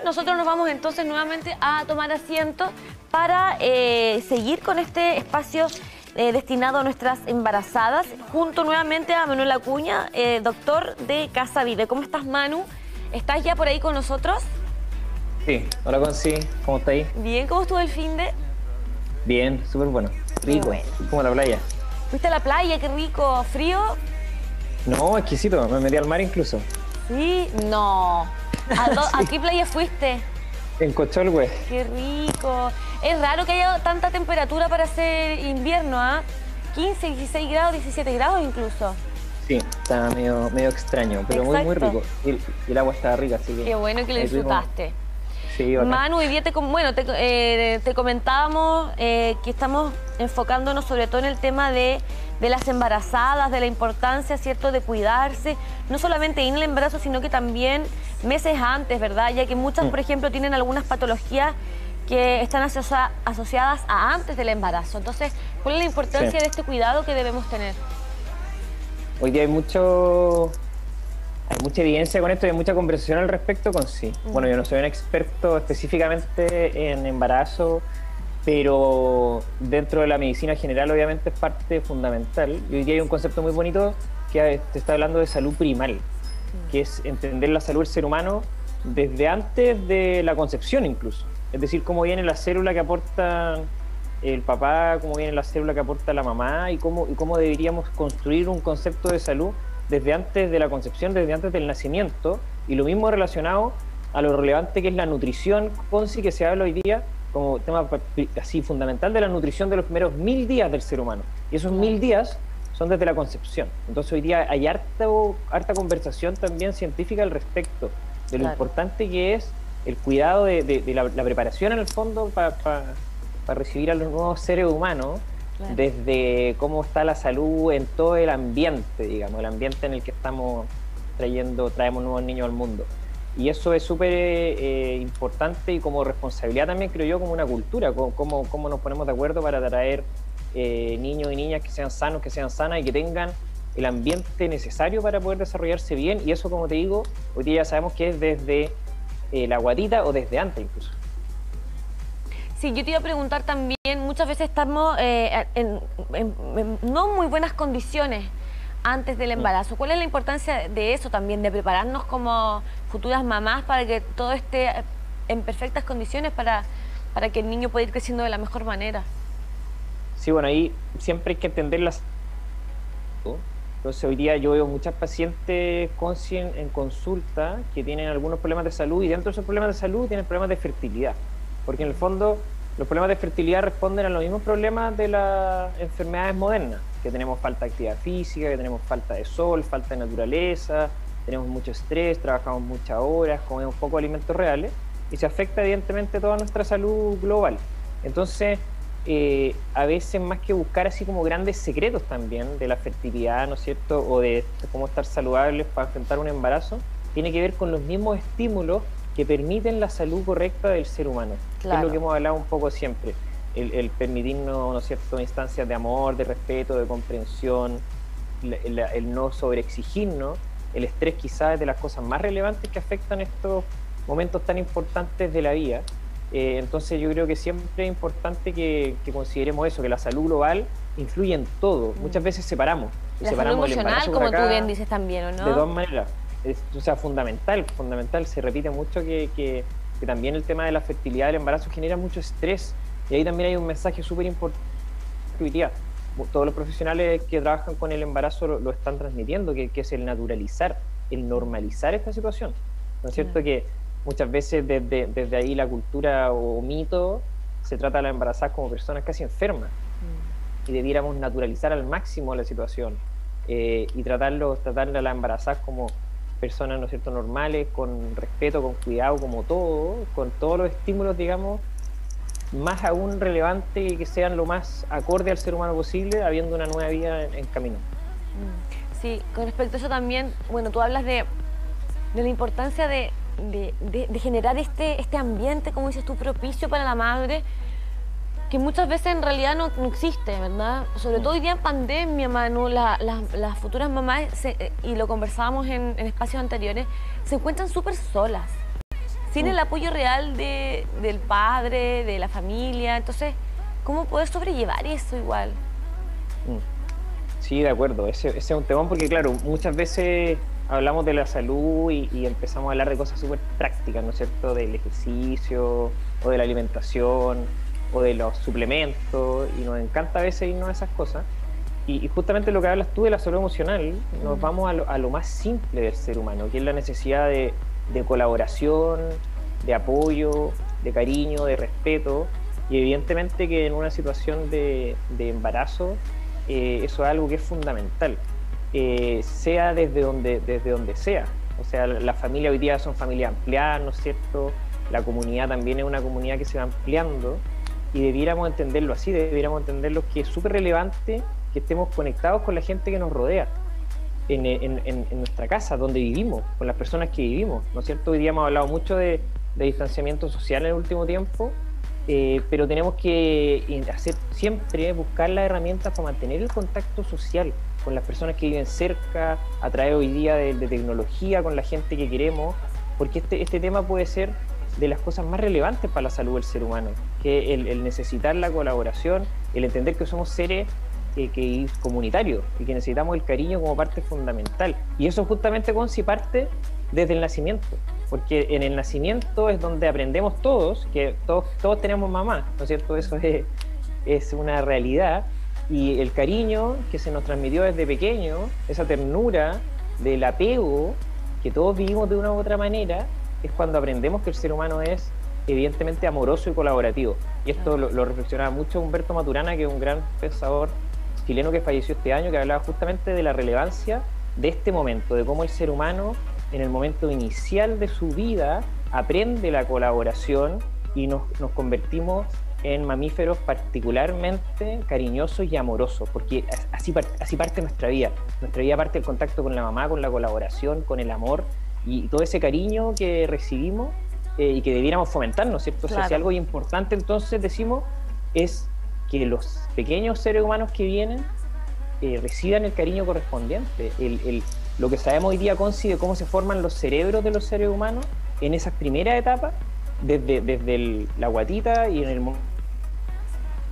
nosotros nos vamos entonces nuevamente a tomar asiento para seguir con este espacio destinado a nuestras embarazadas, junto nuevamente a Manuel Acuña, doctor de Casa Vive. ¿Cómo estás, Manu? ¿Estás ya por ahí con nosotros? Sí, hola Conci, ¿cómo está ahí? Bien, ¿cómo estuvo el finde? Bien, súper bueno, rico, bueno. como la playa. ¿Fuiste a la playa? Qué rico, ¿frío? No, exquisito, me metí al mar incluso. Sí, no. ¿A qué playa fuiste? En Cocholhue. Qué rico. Es raro que haya tanta temperatura para hacer invierno, ¿ah? 15, 16 grados, 17 grados incluso. Sí, está medio extraño, pero muy rico. Y el agua está rica, así que... Qué bueno que lo disfrutaste. Sí, bacán. Manu, hoy día te comentábamos que estamos enfocándonos sobre todo en el tema de las embarazadas, de la importancia, ¿cierto?, de cuidarse, no solamente en el embarazo, sino que también meses antes, ¿verdad? Ya que muchas, por ejemplo, tienen algunas patologías que están asociadas a antes del embarazo. Entonces, ¿cuál es la importancia de este cuidado que debemos tener? Hoy día hay mucha evidencia con esto y hay mucha conversación al respecto con sí. Bueno, yo no soy un experto específicamente en embarazo, pero dentro de la medicina general obviamente es parte fundamental. Y hoy día hay un concepto muy bonito que te está hablando de salud primal, que es entender la salud del ser humano desde antes de la concepción incluso. Es decir, cómo viene la célula que aporta el papá, cómo viene la célula que aporta la mamá y cómo deberíamos construir un concepto de salud desde antes de la concepción, desde antes del nacimiento, y lo mismo relacionado a lo relevante que es la nutrición, Conci, que se habla hoy día como tema así fundamental de la nutrición de los primeros 1000 días del ser humano. Y esos 1000 días son desde la concepción. Entonces hoy día hay harta conversación también científica al respecto de lo importante que es el cuidado de la preparación en el fondo para recibir a los nuevos seres humanos, desde cómo está la salud en todo el ambiente, digamos, el ambiente en el que traemos nuevos niños al mundo. Y eso es súper importante y como responsabilidad también, creo yo, como una cultura, cómo nos ponemos de acuerdo para traer niños y niñas que sean sanos, que sean sanas y que tengan el ambiente necesario para poder desarrollarse bien. Y eso, como te digo, hoy día ya sabemos que es desde la guatita o desde antes incluso. Sí, yo te iba a preguntar también, muchas veces estamos en no muy buenas condiciones antes del embarazo. ¿Cuál es la importancia de eso también, de prepararnos como futuras mamás para que todo esté en perfectas condiciones para que el niño pueda ir creciendo de la mejor manera? Sí, bueno, ahí siempre hay que entender las... Entonces hoy día yo veo muchas pacientes en consulta que tienen algunos problemas de salud y dentro de esos problemas de salud tienen problemas de fertilidad. Porque en el fondo los problemas de fertilidad responden a los mismos problemas de las enfermedades modernas, que tenemos falta de actividad física, que tenemos falta de sol, falta de naturaleza, tenemos mucho estrés, trabajamos muchas horas, comemos poco alimentos reales y se afecta evidentemente toda nuestra salud global. Entonces, a veces más que buscar así como grandes secretos también de la fertilidad, ¿no es cierto?, o de cómo estar saludables para enfrentar un embarazo, tiene que ver con los mismos estímulos que permiten la salud correcta del ser humano. Claro. Es lo que hemos hablado un poco siempre, el permitirnos, ¿no es cierto?, instancias de amor, de respeto, de comprensión, el no sobreexigirnos. El estrés quizás es de las cosas más relevantes que afectan estos momentos tan importantes de la vida. Entonces yo creo que siempre es importante que consideremos eso, que la salud global influye en todo. Muchas veces separamos. La salud emocional, como tú bien dices también, ¿o no? De todas maneras. O sea, fundamental, se repite mucho que también el tema de la fertilidad del embarazo genera mucho estrés, y ahí también hay un mensaje súper importante que hoy día todos los profesionales que trabajan con el embarazo lo están transmitiendo, que es el naturalizar, el normalizar esta situación, ¿no es cierto? Que muchas veces desde ahí la cultura o mito se trata a las embarazadas como personas casi enfermas, y debiéramos naturalizar al máximo la situación y tratar a las embarazadas como personas, ¿no es cierto?, normales, con respeto, con cuidado, como todo, con todos los estímulos, digamos, más aún relevantes y que sean lo más acorde al ser humano posible, habiendo una nueva vida en camino. Sí, con respecto a eso también, bueno, tú hablas de la importancia de generar este ambiente, como dices tú, propicio para la madre, que muchas veces en realidad no existe, ¿verdad? Sobre todo hoy día en pandemia, Manu, las futuras mamás, y lo conversábamos en espacios anteriores, se encuentran súper solas. sin el apoyo real del padre, de la familia. Entonces, ¿cómo poder sobrellevar eso igual? Sí, de acuerdo. Ese es un temón porque, claro, muchas veces hablamos de la salud y empezamos a hablar de cosas súper prácticas, ¿no es cierto? Del ejercicio o de la alimentación o de los suplementos, y nos encanta a veces irnos a esas cosas. Y justamente lo que hablas tú de la salud emocional, nos vamos a lo más simple del ser humano, que es la necesidad de colaboración, de apoyo, de cariño, de respeto, y evidentemente que en una situación de embarazo eso es algo que es fundamental, sea desde donde sea. O sea, la familia hoy día son familias ampliadas, ¿no es cierto? La comunidad también es una comunidad que se va ampliando, y debiéramos entenderlo así, debiéramos entenderlo que es súper relevante que estemos conectados con la gente que nos rodea, en nuestra casa, donde vivimos, con las personas que vivimos, ¿no es cierto? Hoy día hemos hablado mucho de distanciamiento social en el último tiempo, pero tenemos que hacer siempre, buscar las herramientas para mantener el contacto social con las personas que viven cerca, a través hoy día de tecnología, con la gente que queremos, porque este tema puede ser de las cosas más relevantes para la salud del ser humano, que el necesitar la colaboración, el entender que somos seres que es comunitario y que necesitamos el cariño como parte fundamental. Y eso justamente, Conci, parte desde el nacimiento, porque en el nacimiento es donde aprendemos todos, que todos tenemos mamá, ¿no es cierto? Eso es una realidad, y el cariño que se nos transmitió desde pequeño, esa ternura del apego que todos vivimos de una u otra manera, es cuando aprendemos que el ser humano es evidentemente amoroso y colaborativo. Y esto lo reflexionaba mucho Humberto Maturana, que es un gran pensador chileno que falleció este año, que hablaba justamente de la relevancia de este momento, de cómo el ser humano en el momento inicial de su vida aprende la colaboración y nos convertimos en mamíferos particularmente cariñosos y amorosos, porque así parte nuestra vida. Nuestra vida parte del contacto con la mamá, con la colaboración, con el amor y todo ese cariño que recibimos, y que debiéramos fomentar, ¿no es cierto? Claro. O sea, si algo importante entonces decimos es que los pequeños seres humanos que vienen reciban el cariño correspondiente. Lo que sabemos hoy día, Conci, de cómo se forman los cerebros de los seres humanos en esas primeras etapas, desde la guatita y en el momento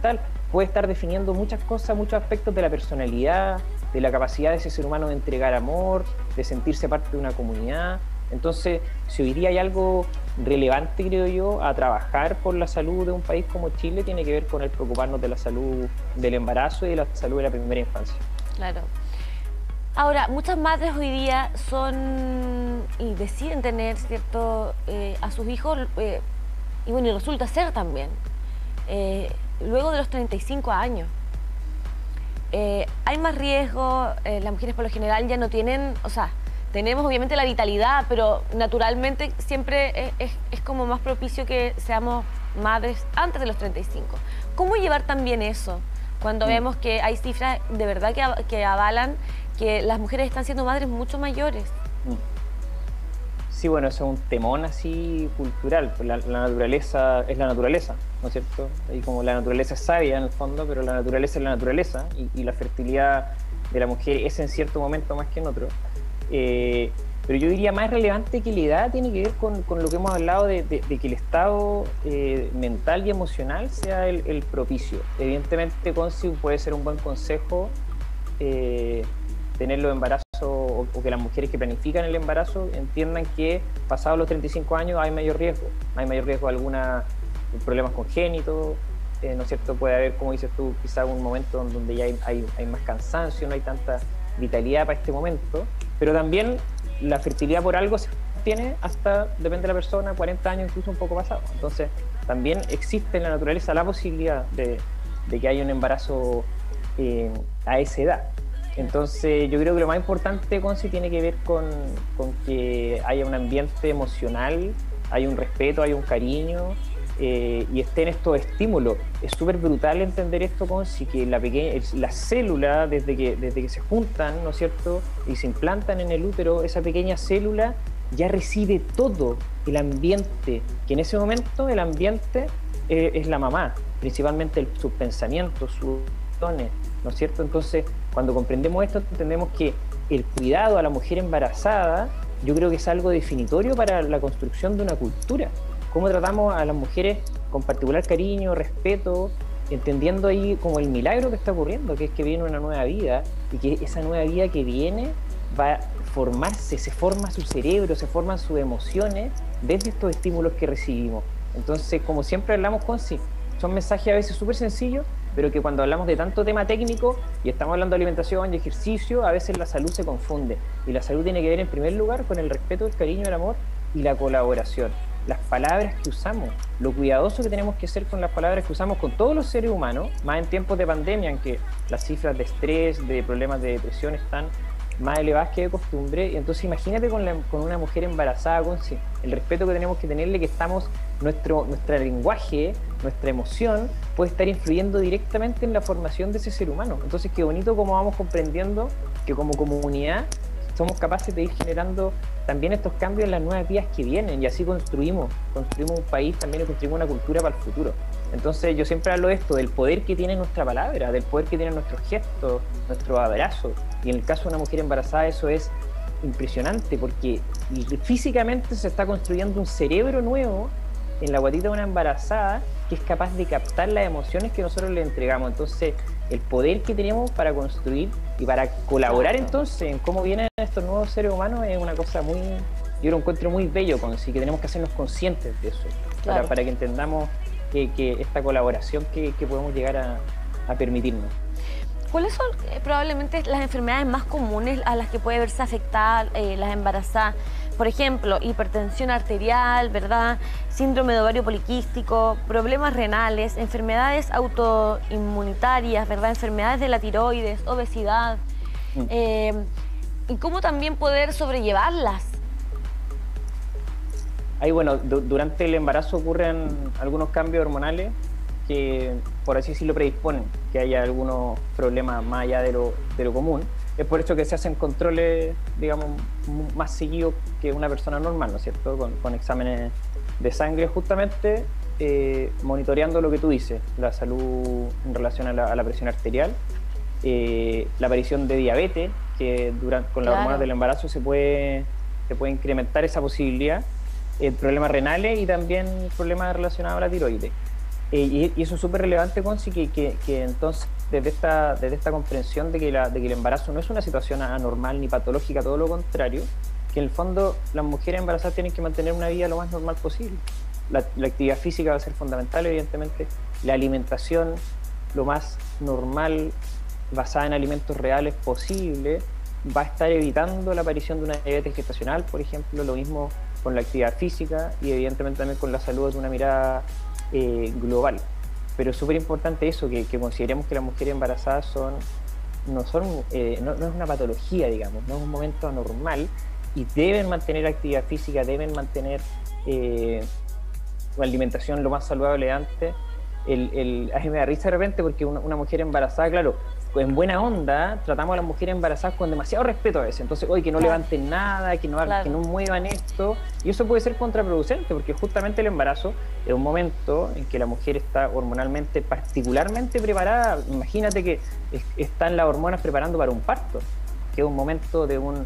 tal, puede estar definiendo muchas cosas, muchos aspectos de la personalidad, de la capacidad de ese ser humano de entregar amor, de sentirse parte de una comunidad. Entonces, si hoy día hay algo relevante, creo yo, a trabajar por la salud de un país como Chile, tiene que ver con el preocuparnos de la salud del embarazo y de la salud de la primera infancia. Claro. Ahora, muchas madres hoy día son y deciden tener, ¿cierto?, a sus hijos, y bueno, y resulta ser también, luego de los 35 años. Hay más riesgo, las mujeres por lo general ya no tienen, o sea, tenemos obviamente la vitalidad, pero naturalmente siempre es como más propicio que seamos madres antes de los 35. ¿Cómo llevar también eso cuando vemos que hay cifras de verdad que avalan que las mujeres están siendo madres mucho mayores? Sí, bueno, eso es un temón así cultural. La naturaleza es la naturaleza, ¿no es cierto? Y como la naturaleza es sabia en el fondo, pero la naturaleza es la naturaleza, y la fertilidad de la mujer es en cierto momento más que en otro. Pero yo diría más relevante que la edad tiene que ver con lo que hemos hablado de que el estado mental y emocional sea el propicio. Evidentemente, Conci, puede ser un buen consejo tener los embarazos, o que las mujeres que planifican el embarazo entiendan que pasados los 35 años hay mayor riesgo de algunos problemas congénitos, ¿no es cierto? Puede haber, como dices tú, quizá un momento donde ya hay más cansancio, no hay tanta vitalidad para este momento, pero también la fertilidad por algo se tiene hasta, depende de la persona, 40 años, incluso un poco pasado. Entonces también existe en la naturaleza la posibilidad de que haya un embarazo a esa edad. Entonces yo creo que lo más importante, Conci, tiene que ver con que haya un ambiente emocional, hay un respeto, hay un cariño, y estén estos estímulos. Es súper brutal entender esto, Conci, que la célula, desde que se juntan, ¿no es cierto?, y se implantan en el útero, esa pequeña célula ya recibe todo el ambiente, que en ese momento el ambiente es la mamá, principalmente sus pensamientos, sus dones, ¿no es cierto? Entonces, cuando comprendemos esto, entendemos que el cuidado a la mujer embarazada yo creo que es algo definitorio para la construcción de una cultura. Cómo tratamos a las mujeres con particular cariño, respeto, entendiendo ahí como el milagro que está ocurriendo, que es que viene una nueva vida y que esa nueva vida que viene va a formarse, se forma su cerebro, se forman sus emociones desde estos estímulos que recibimos. Entonces, como siempre hablamos con sí, son mensajes a veces súper sencillos, pero que cuando hablamos de tanto tema técnico y estamos hablando de alimentación y ejercicio, a veces la salud se confunde. Y la salud tiene que ver en primer lugar con el respeto, el cariño, el amor y la colaboración. Las palabras que usamos, lo cuidadoso que tenemos que ser con las palabras que usamos con todos los seres humanos, más en tiempos de pandemia en que las cifras de estrés, de problemas de depresión están más elevadas que de costumbre. Y entonces imagínate con una mujer embarazada, con sí, el respeto que tenemos que tenerle, que estamos, nuestro lenguaje, nuestra emoción puede estar influyendo directamente en la formación de ese ser humano. Entonces qué bonito cómo vamos comprendiendo que como comunidad somos capaces de ir generando también estos cambios en las nuevas vías que vienen, y así construimos un país también, y construimos una cultura para el futuro. Entonces yo siempre hablo de esto, del poder que tiene nuestra palabra, del poder que tienen nuestros gestos, nuestros abrazos, y en el caso de una mujer embarazada eso es impresionante, porque físicamente se está construyendo un cerebro nuevo en la guatita de una embarazada que es capaz de captar las emociones que nosotros le entregamos. Entonces el poder que tenemos para construir y para colaborar entonces en cómo vienen estos nuevos seres humanos es una cosa muy, yo lo encuentro muy bello, sí, que tenemos que hacernos conscientes de eso, claro, para que entendamos que esta colaboración que podemos llegar a permitirnos. ¿Cuáles son probablemente las enfermedades más comunes a las que puede verse afectadas las embarazadas? Por ejemplo, hipertensión arterial, ¿verdad? Síndrome de ovario poliquístico, problemas renales, enfermedades autoinmunitarias, ¿verdad? Enfermedades de la tiroides, obesidad. Y cómo también poder sobrellevarlas. Ahí, bueno, durante el embarazo ocurren algunos cambios hormonales que, por así decirlo, predisponen que haya algunos problemas más allá de lo común. Es por eso que se hacen controles, digamos, más seguidos que una persona normal, ¿no es cierto? Con exámenes de sangre, justamente monitoreando lo que tú dices, la salud en relación a la presión arterial, la aparición de diabetes, que con las hormonas del embarazo se puede incrementar esa posibilidad, problemas renales y también problemas relacionados a la tiroides. Y eso es súper relevante, Conci, que entonces desde esta comprensión de que el embarazo no es una situación anormal ni patológica, todo lo contrario, que en el fondo las mujeres embarazadas tienen que mantener una vida lo más normal posible. La actividad física va a ser fundamental, evidentemente, la alimentación lo más normal, basada en alimentos reales posible, va a estar evitando la aparición de una diabetes gestacional, por ejemplo, lo mismo con la actividad física y evidentemente también con la salud de una mirada global. Pero es súper importante eso, que consideremos que las mujeres embarazadas no es una patología, digamos, no es un momento anormal, y deben mantener actividad física, deben mantener una alimentación lo más saludable antes. A mí me da risa de repente porque una mujer embarazada, claro, en buena onda tratamos a las mujeres embarazadas con demasiado respeto a veces, entonces hoy que no levanten nada, que no muevan esto, y eso puede ser contraproducente porque justamente el embarazo es un momento en que la mujer está hormonalmente particularmente preparada. Imagínate que están las hormonas preparando para un parto, que es un momento de un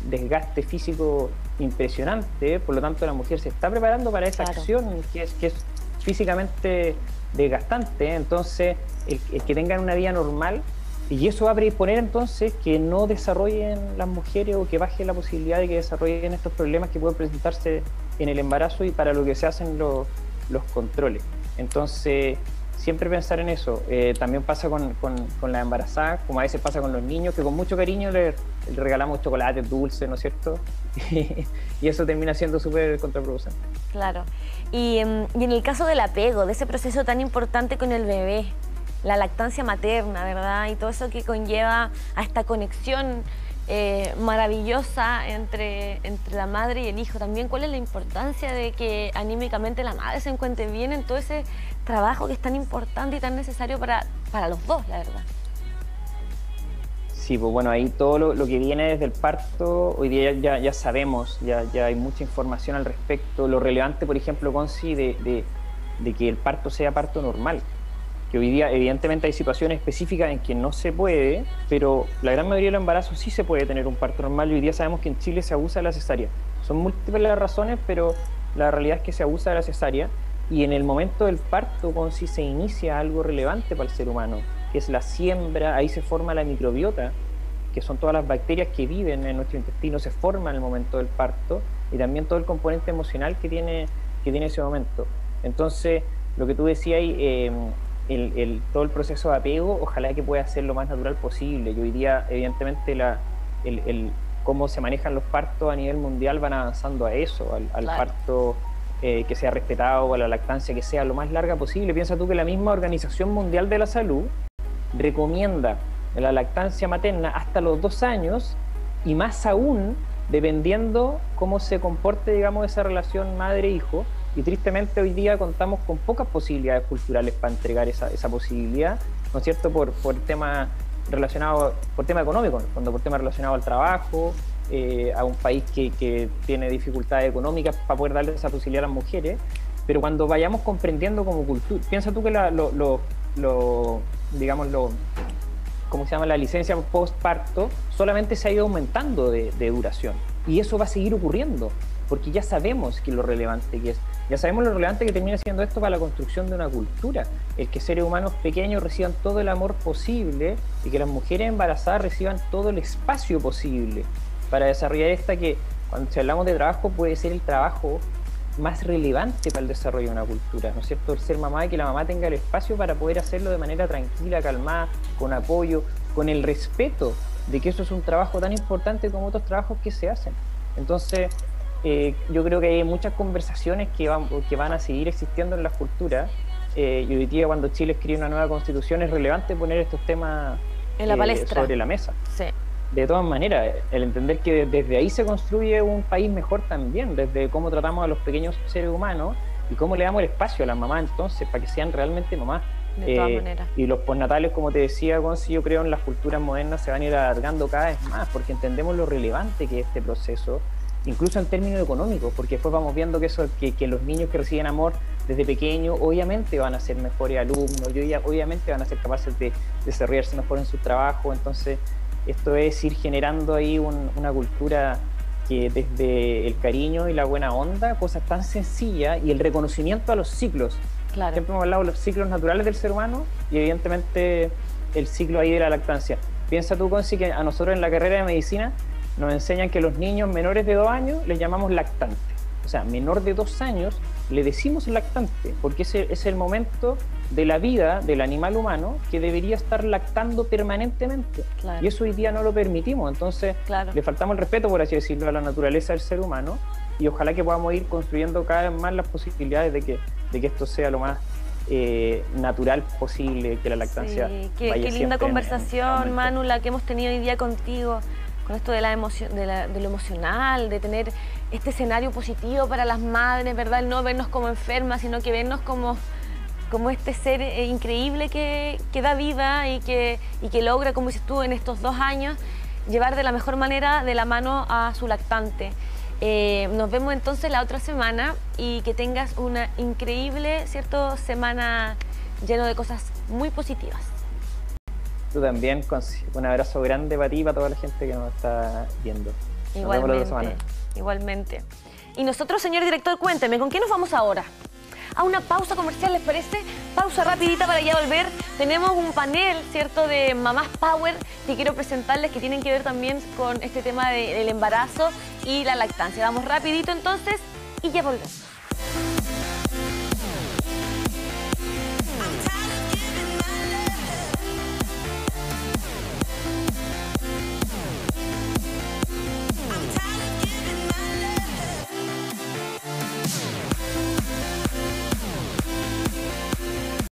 desgaste físico impresionante, por lo tanto la mujer se está preparando para esa acción que es físicamente desgastante. Entonces el que tengan una vida normal, y eso va a predisponer entonces que no desarrollen las mujeres o que baje la posibilidad de que desarrollen estos problemas que pueden presentarse en el embarazo y para lo que se hacen los controles. Entonces siempre pensar en eso. También pasa con las embarazadas, como a veces pasa con los niños, que con mucho cariño le regalamos chocolates, dulces, ¿no es cierto? Y eso termina siendo súper contraproducente. Claro. Y en el caso del apego, de ese proceso tan importante con el bebé, la lactancia materna, ¿verdad? Y todo eso que conlleva a esta conexión maravillosa entre la madre y el hijo. También, ¿cuál es la importancia de que anímicamente la madre se encuentre bien en todo ese trabajo que es tan importante y tan necesario para los dos, la verdad? Sí, pues bueno, ahí todo lo que viene desde el parto, hoy día ya sabemos, ya hay mucha información al respecto. Lo relevante, por ejemplo, Conci, de que el parto sea parto normal. que hoy día evidentemente hay situaciones específicas en que no se puede, pero la gran mayoría de los embarazos sí se puede tener un parto normal y hoy día sabemos que en Chile se abusa de la cesárea. Son múltiples las razones, pero la realidad es que se abusa de la cesárea y en el momento del parto, con si se inicia algo relevante para el ser humano, que es la siembra, ahí se forma la microbiota, que son todas las bacterias que viven en nuestro intestino, se forman en el momento del parto y también todo el componente emocional que tiene ese momento. Entonces, lo que tú decías ahí, todo el proceso de apego, ojalá que pueda ser lo más natural posible. Y hoy día, evidentemente, cómo se manejan los partos a nivel mundial van avanzando a eso, al Claro. parto que sea respetado, o a la lactancia que sea lo más larga posible. Piensa tú que la misma Organización Mundial de la Salud recomienda la lactancia materna hasta los 2 años y más aún dependiendo cómo se comporte, digamos, esa relación madre-hijo. Y tristemente hoy día contamos con pocas posibilidades culturales para entregar esa posibilidad, ¿no es cierto? Por tema relacionado, por tema económico, por tema relacionado al trabajo, a un país que tiene dificultades económicas para poder darle esa posibilidad a las mujeres. Pero cuando vayamos comprendiendo como cultura, piensa tú que ¿cómo se llama? La licencia postparto solamente se ha ido aumentando de duración. Y eso va a seguir ocurriendo, porque ya sabemos que lo relevante que es. Ya sabemos lo relevante que termina siendo esto para la construcción de una cultura. El que seres humanos pequeños reciban todo el amor posible y que las mujeres embarazadas reciban todo el espacio posible para desarrollar esta que, cuando hablamos de trabajo, puede ser el trabajo más relevante para el desarrollo de una cultura, ¿no es cierto? El ser mamá y que la mamá tenga el espacio para poder hacerlo de manera tranquila, calmada, con apoyo, con el respeto de que eso es un trabajo tan importante como otros trabajos que se hacen. Entonces, yo creo que hay muchas conversaciones que van a seguir existiendo en las culturas y hoy día cuando Chile escribe una nueva constitución es relevante poner estos temas En la palestra. sobre la mesa. Sí. De todas maneras, el entender que desde ahí se construye un país mejor también, desde cómo tratamos a los pequeños seres humanos y cómo le damos el espacio a las mamás entonces para que sean realmente mamás. De todas maneras. Y los postnatales, como te decía, Gonzi, yo creo en las culturas modernas se van a ir alargando cada vez más porque entendemos lo relevante que es este proceso, incluso en términos económicos, porque después vamos viendo que los niños que reciben amor desde pequeños obviamente van a ser mejores alumnos, obviamente van a ser capaces de desarrollarse mejor en su trabajo. Entonces esto es ir generando ahí una cultura que desde el cariño y la buena onda, cosas tan sencillas, y el reconocimiento a los ciclos. Claro. Siempre hemos hablado de los ciclos naturales del ser humano y evidentemente el ciclo ahí de la lactancia. Piensa tú, Conci, que a nosotros en la carrera de medicina nos enseñan que los niños menores de 2 años les llamamos lactantes. O sea, menor de 2 años le decimos lactante, porque ese es el momento de la vida del animal humano que debería estar lactando permanentemente. Claro. Y eso hoy día no lo permitimos. Entonces, Claro. le faltamos el respeto, por así decirlo, a la naturaleza del ser humano y ojalá que podamos ir construyendo cada vez más las posibilidades de que esto sea lo más natural posible, que la lactancia Sí, vaya qué linda siempre en conversación, aumento. Manu, la que hemos tenido hoy día contigo, con esto de la emoción, de lo emocional, de tener este escenario positivo para las madres, ¿verdad? El no vernos como enfermas, sino que vernos como este ser increíble que da vida y que logra, como dices tú, en estos 2 años, llevar de la mejor manera de la mano a su lactante. Nos vemos entonces la otra semana y que tengas una increíble, ¿cierto?, semana lleno de cosas muy positivas. Tú también, un abrazo grande para ti y para toda la gente que nos está viendo. Nos vemos la otra semana. Igualmente. Y nosotros, señor director, cuénteme, ¿con qué nos vamos ahora? A una pausa comercial, ¿les parece? Pausa rapidita para ya volver. Tenemos un panel, ¿cierto?, de Mamás Power que quiero presentarles, que tienen que ver también con este tema del embarazo y la lactancia. Vamos rapidito entonces y ya volvemos.